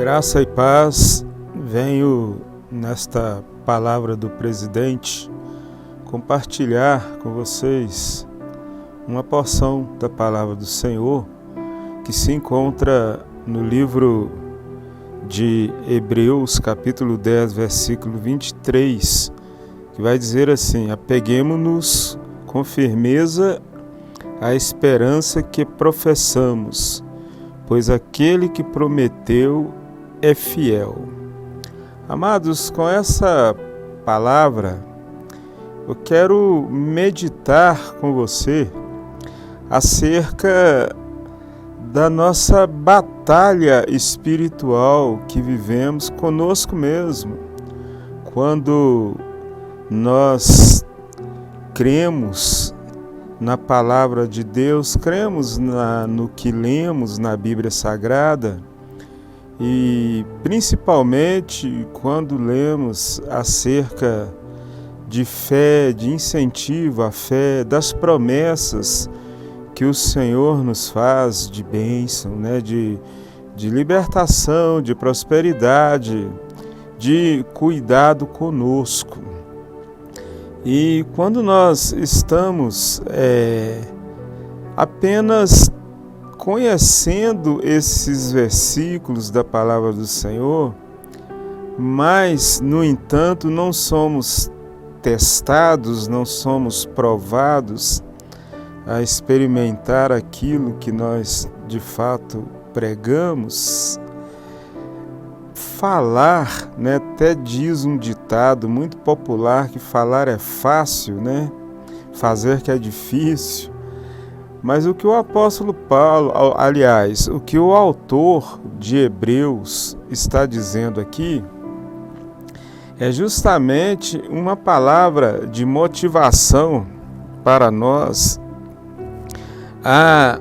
Graça e paz, venho nesta palavra do presidente compartilhar com vocês uma porção da palavra do Senhor que se encontra no livro de Hebreus, capítulo 10, versículo 23, que vai dizer assim: apeguemo-nos com firmeza à esperança que professamos, pois aquele que prometeu é fiel. Amados, com essa palavra, eu quero meditar com você acerca da nossa batalha espiritual que vivemos conosco mesmo. Quando nós cremos na palavra de Deus, cremos no que lemos na Bíblia Sagrada, e principalmente quando lemos acerca de fé, de incentivo à fé, das promessas que o Senhor nos faz de bênção, de libertação, de prosperidade, de cuidado conosco. E quando nós estamos apenas conhecendo esses versículos da palavra do Senhor, mas, no entanto, não somos testados, não somos provados a experimentar aquilo que nós de fato pregamos, falar, até diz um ditado muito popular que falar é fácil, fazer que é difícil. Mas o que o apóstolo Paulo, o que o autor de Hebreus está dizendo aqui, é justamente uma palavra de motivação para nós a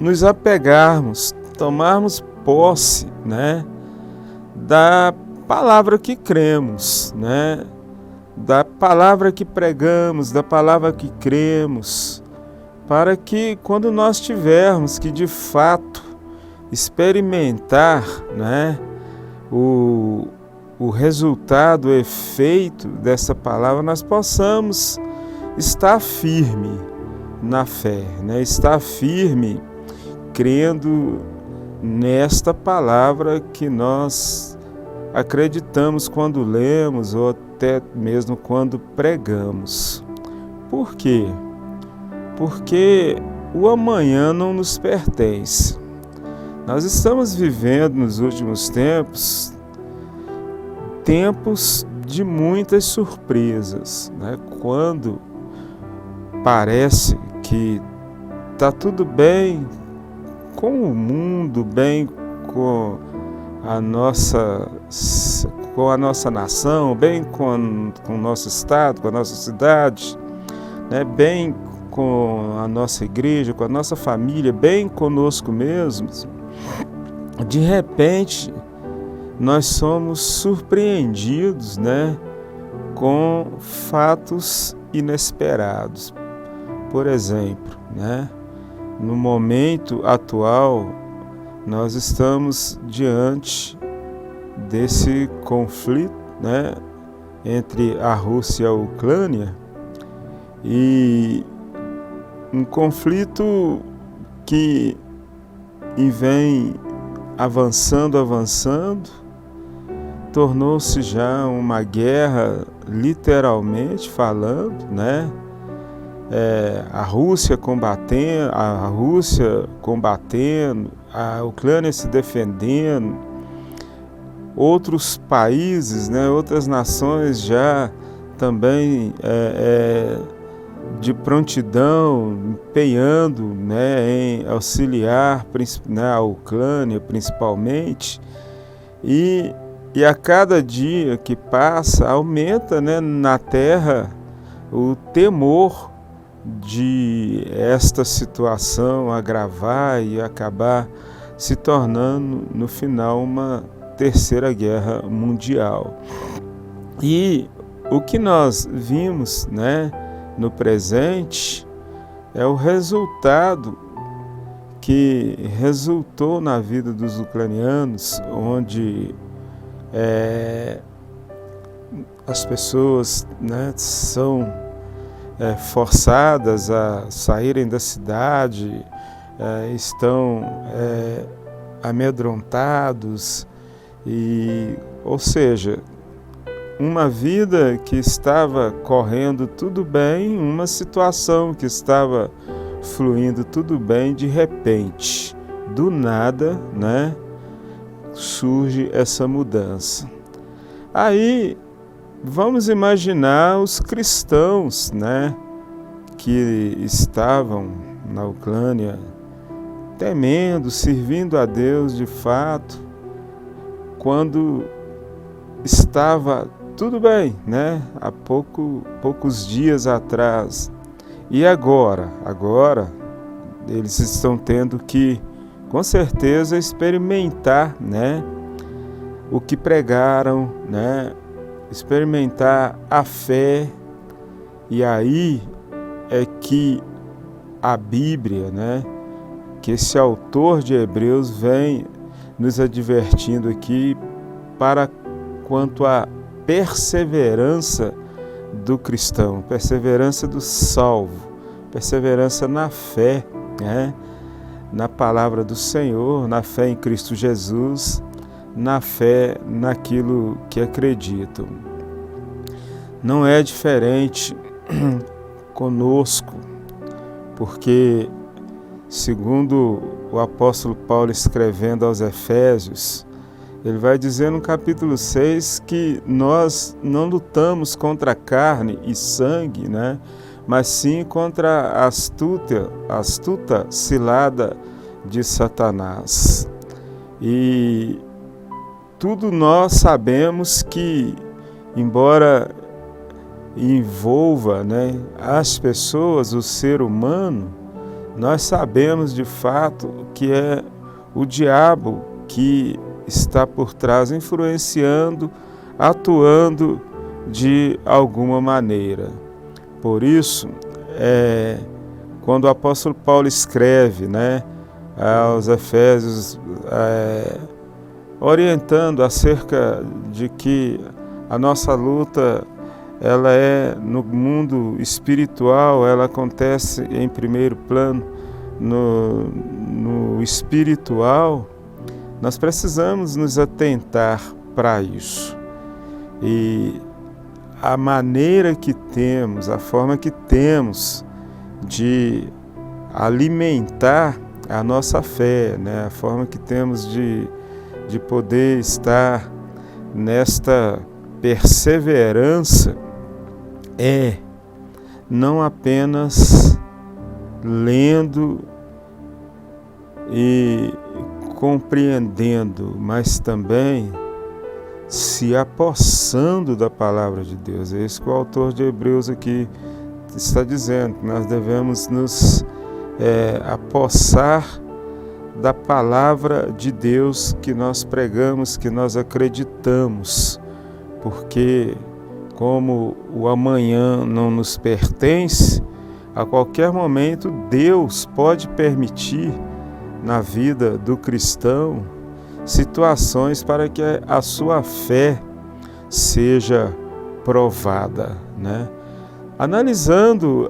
nos apegarmos, tomarmos posse, da palavra que cremos, da palavra que pregamos, da palavra que cremos, para que quando nós tivermos que de fato experimentar o resultado, o efeito dessa palavra, nós possamos estar firme na fé, estar firme crendo nesta palavra que nós acreditamos quando lemos ou até mesmo quando pregamos. Por quê? Porque o amanhã não nos pertence. Nós estamos vivendo nos últimos tempos de muitas surpresas, Quando parece que está tudo bem com o mundo, bem com a nossa nação, bem com o nosso estado, com a nossa cidade, bem com a nossa igreja, com a nossa família, bem conosco mesmos, de repente nós somos surpreendidos, com fatos inesperados. Por exemplo, no momento atual, nós estamos diante desse conflito, entre a Rússia e a Ucrânia, e um conflito que vem avançando, tornou-se já uma guerra, literalmente falando, a Rússia combatendo, a Ucrânia se defendendo, outros países, outras nações já também de prontidão, empenhando em auxiliar a Ucrânia principalmente, e a cada dia que passa aumenta na terra o temor de esta situação agravar e acabar se tornando no final uma terceira guerra mundial. E o que nós vimos, no presente, é o resultado que resultou na vida dos ucranianos, onde as pessoas, né, são forçadas a saírem da cidade, estão amedrontados, ou seja, uma vida que estava correndo tudo bem, uma situação que estava fluindo tudo bem, de repente, do nada, né, surge essa mudança. Aí, vamos imaginar os cristãos, né, que estavam na Ucrânia, temendo, servindo a Deus de fato, quando estava tudo bem, né, há poucos dias atrás. E agora eles estão tendo que, com certeza, experimentar, né, o que pregaram, né, experimentar a fé. E aí é que a Bíblia, né, que esse autor de Hebreus vem nos advertindo aqui para quanto à perseverança do cristão, perseverança do salvo, perseverança na fé, né? Na palavra do Senhor, na fé em Cristo Jesus, na fé naquilo que acreditam. Não é diferente conosco, porque, segundo o apóstolo Paulo escrevendo aos Efésios, ele vai dizer no capítulo 6 que nós não lutamos contra carne e sangue, né? Mas sim contra a astuta cilada de Satanás. E tudo nós sabemos que, embora envolva, né, as pessoas, o ser humano, nós sabemos de fato que é o diabo que está por trás, influenciando, atuando de alguma maneira. Por isso, quando o apóstolo Paulo escreve, né, aos Efésios, orientando acerca de que a nossa luta, ela é no mundo espiritual, ela acontece em primeiro plano no espiritual. Nós precisamos nos atentar para isso. E a maneira que temos, a forma que temos de alimentar a nossa fé, né? A forma que temos de poder estar nesta perseverança é não apenas lendo e compreendendo, mas também se apossando da palavra de Deus. É isso que o autor de Hebreus aqui está dizendo, que nós devemos nos apossar da palavra de Deus que nós pregamos, que nós acreditamos, porque como o amanhã não nos pertence, a qualquer momento Deus pode permitir na vida do cristão situações para que a sua fé seja provada, né? Analisando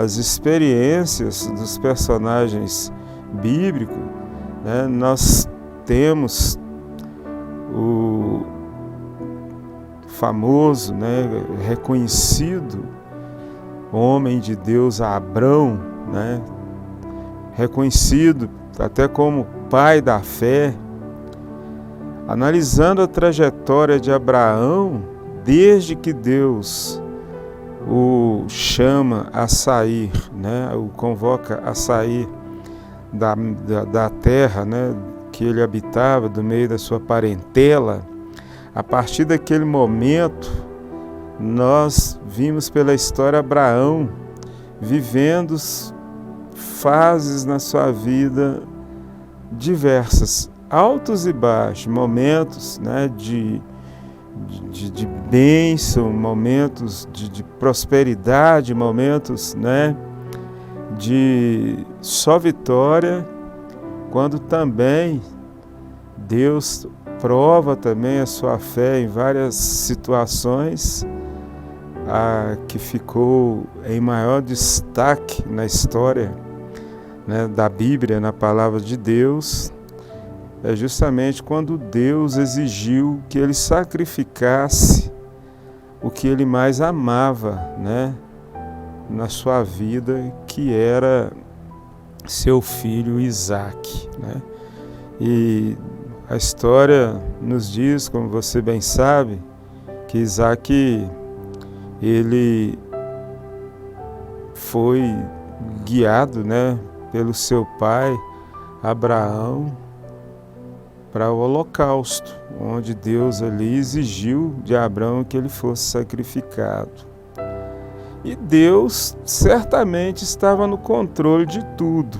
as experiências dos personagens bíblicos, né, nós temos o famoso, né, reconhecido homem de Deus Abrão, né, reconhecido até como pai da fé. Analisando a trajetória de Abraão, desde que Deus o chama a sair, né, o convoca a sair da terra, né, que ele habitava, do meio da sua parentela. A partir daquele momento, nós vimos pela história Abraão vivendo fases na sua vida diversas, altos e baixos, momentos, né, de bênção, momentos de prosperidade, momentos, né, de só vitória, quando também Deus prova também a sua fé em várias situações, a que ficou em maior destaque na história, né, da Bíblia, na palavra de Deus, é justamente quando Deus exigiu que ele sacrificasse o que ele mais amava, né, na sua vida, que era seu filho Isaque, né? E a história nos diz, como você bem sabe, que Isaque, ele foi guiado, né, pelo seu pai Abraão para o holocausto, onde Deus ali exigiu de Abraão que ele fosse sacrificado. E Deus certamente estava no controle de tudo.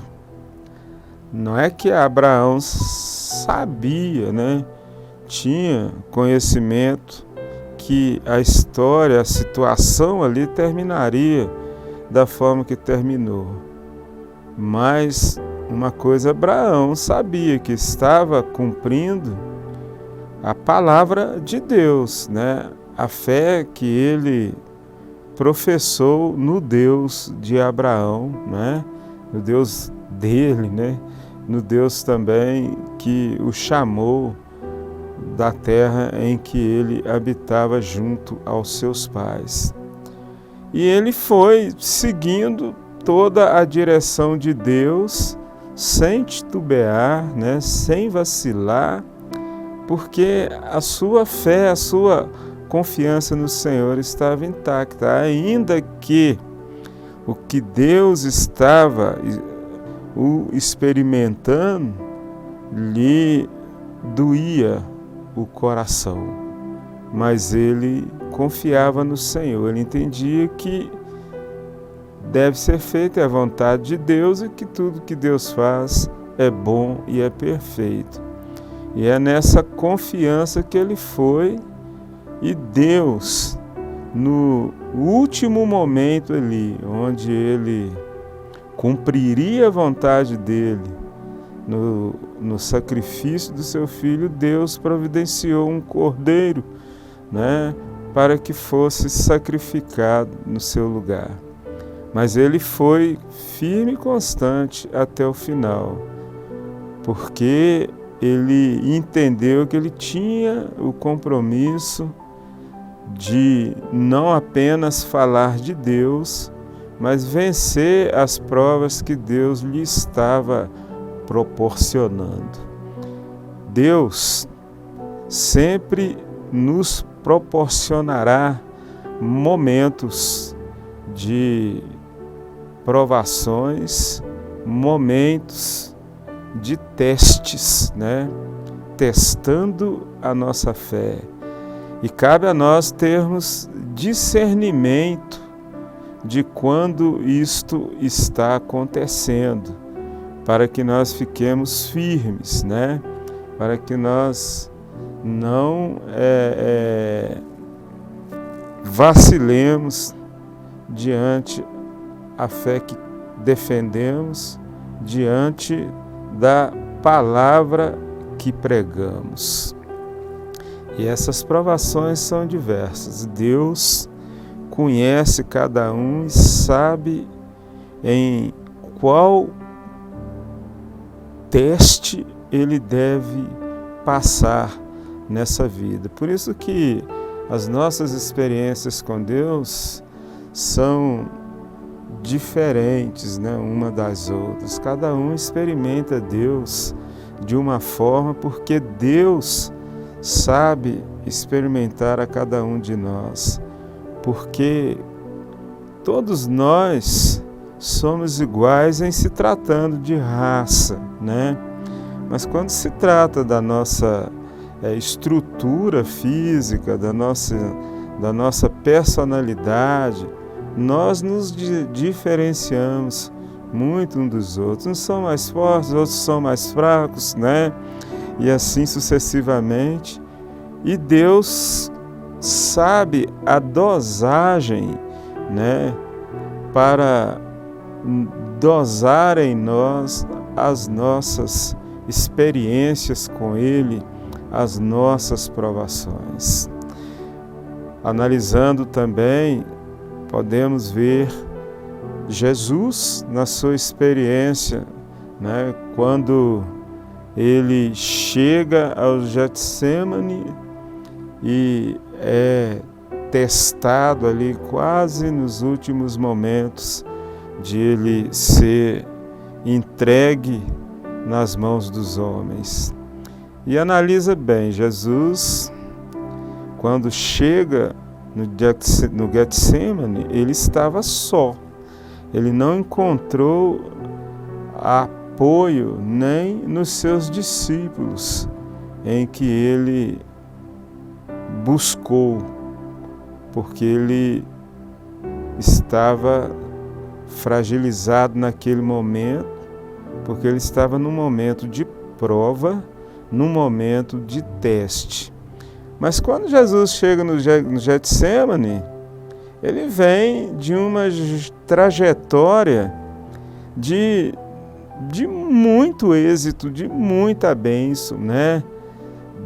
Não é que Abraão sabia, né? Tinha conhecimento que a história, a situação ali terminaria da forma que terminou. Mas uma coisa, Abraão sabia que estava cumprindo a palavra de Deus, né? A fé que ele professou no Deus de Abraão, né? No Deus dele, né? No Deus também que o chamou da terra em que ele habitava junto aos seus pais. E ele foi seguindo toda a direção de Deus, sem titubear, né? Sem vacilar, porque a sua fé, a sua confiança no Senhor estava intacta, ainda que o que Deus estava o experimentando lhe doía o coração, mas ele confiava no Senhor, ele entendia que deve ser feita a vontade de Deus e que tudo que Deus faz é bom e é perfeito. E é nessa confiança que ele foi. E Deus, no último momento ali, onde ele cumpriria a vontade dele, no sacrifício do seu filho, Deus providenciou um cordeiro, né, para que fosse sacrificado no seu lugar. Mas ele foi firme e constante até o final, porque ele entendeu que ele tinha o compromisso de não apenas falar de Deus, mas vencer as provas que Deus lhe estava proporcionando. Deus sempre nos proporcionará momentos de provações, momentos de testes, né? Testando a nossa fé. E cabe a nós termos discernimento de quando isto está acontecendo, para que nós fiquemos firmes, né? Para que nós não vacilemos diante a fé que defendemos, diante da palavra que pregamos. E essas provações são diversas. Deus conhece cada um e sabe em qual teste ele deve passar nessa vida. Por isso que as nossas experiências com Deus são diferentes, né, uma das outras. Cada um experimenta Deus de uma forma, porque Deus sabe experimentar a cada um de nós, porque todos nós somos iguais em se tratando de raça, né? Mas quando se trata da nossa estrutura física, da nossa personalidade, nós nos diferenciamos muito uns dos outros. Uns são mais fortes, outros são mais fracos, né? E assim sucessivamente. E Deus sabe a dosagem, né? Para dosar em nós as nossas experiências com Ele, as nossas provações. Analisando também, podemos ver Jesus na sua experiência, né? Quando ele chega ao Getsemane e é testado ali quase nos últimos momentos de ele ser entregue nas mãos dos homens. E analisa bem, Jesus, quando chega no Getsemane, ele estava só. Ele não encontrou apoio nem nos seus discípulos, em que ele buscou, porque ele estava fragilizado naquele momento, porque ele estava num momento de prova, num momento de teste. Mas quando Jesus chega no Getsemane, ele vem de uma trajetória de muito êxito, de muita bênção, né?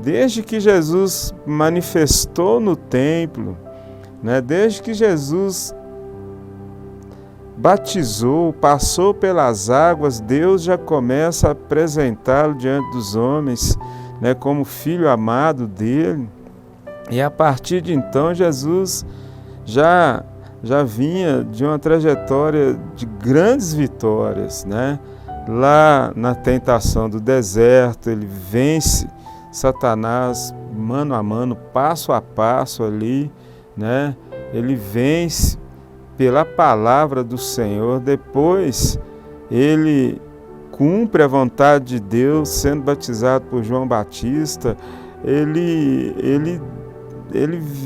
Desde que Jesus manifestou no templo, né? Desde que Jesus batizou, passou pelas águas, Deus já começa a apresentá-lo diante dos homens, né? Como filho amado dele. E a partir de então, Jesus já vinha de uma trajetória de grandes vitórias, né? Lá na tentação do deserto, ele vence Satanás mano a mano, passo a passo ali, né? Ele vence pela palavra do Senhor. Depois ele cumpre a vontade de Deus, sendo batizado por João Batista. Ele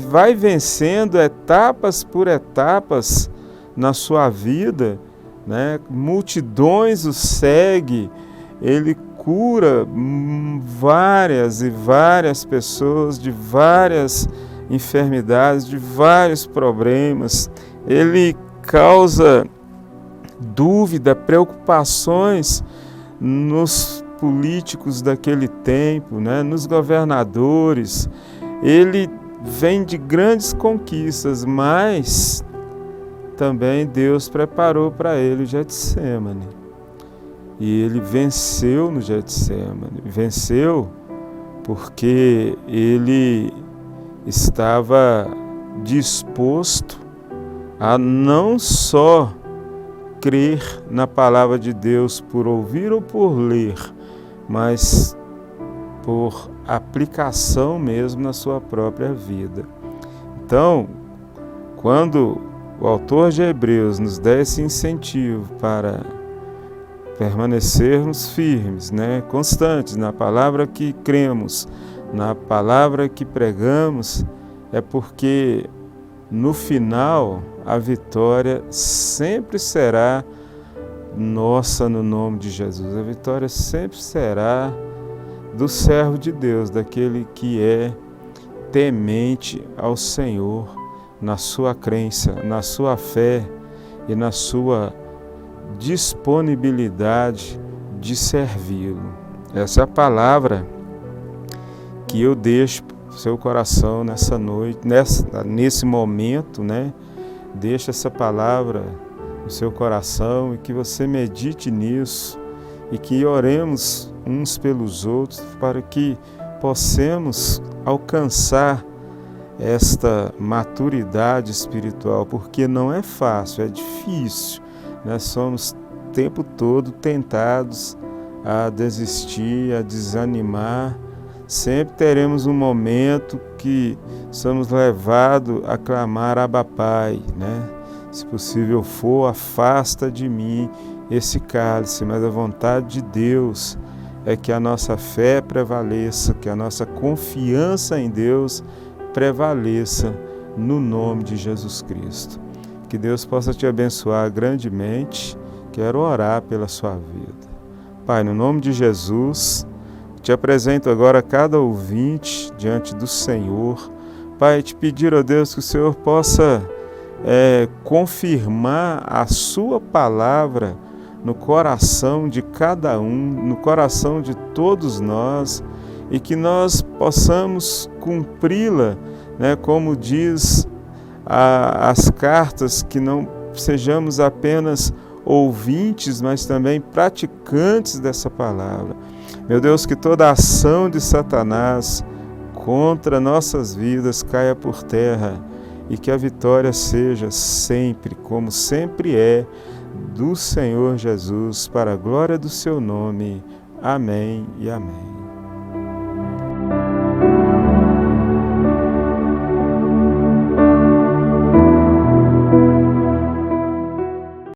vai vencendo etapas por etapas na sua vida, né? Multidões o seguem, ele cura várias e várias pessoas de várias enfermidades, de vários problemas. Ele causa dúvida, preocupações nos políticos daquele tempo, né? Nos governadores. Ele vem de grandes conquistas, mas também Deus preparou para ele o Getsemane. E ele venceu no Getsemane. Venceu porque ele estava disposto a não só crer na palavra de Deus por ouvir ou por ler, mas por aplicação mesmo na sua própria vida. Então, quando o autor de Hebreus nos dá esse incentivo para permanecermos firmes, né, constantes na palavra que cremos, na palavra que pregamos, é porque no final a vitória sempre será nossa no nome de Jesus. A vitória sempre será do servo de Deus, daquele que é temente ao Senhor, na sua crença, na sua fé e na sua disponibilidade de servi-lo. Essa é a palavra que eu deixo para o seu coração nessa noite, nesse momento, né? Deixa essa palavra no seu coração e que você medite nisso e que oremos uns pelos outros para que possamos alcançar esta maturidade espiritual, porque não é fácil, é difícil. Nós somos o tempo todo tentados a desistir, a desanimar. Sempre teremos um momento que somos levados a clamar Abba Pai, né? Se possível for, afasta de mim esse cálice, mas a vontade de Deus é que a nossa fé prevaleça, que a nossa confiança em Deus prevaleça no nome de Jesus Cristo. Que Deus possa te abençoar grandemente. Quero orar pela sua vida. Pai, no nome de Jesus, te apresento agora cada ouvinte diante do Senhor. Pai, te pedir, ó Deus, que o Senhor possa confirmar a sua palavra no coração de cada um, no coração de todos nós, e que nós possamos cumpri-la, né, como diz as cartas, que não sejamos apenas ouvintes, mas também praticantes dessa palavra. Meu Deus, que toda a ação de Satanás contra nossas vidas caia por terra e que a vitória seja sempre, como sempre é, do Senhor Jesus, para a glória do seu nome. Amém e amém.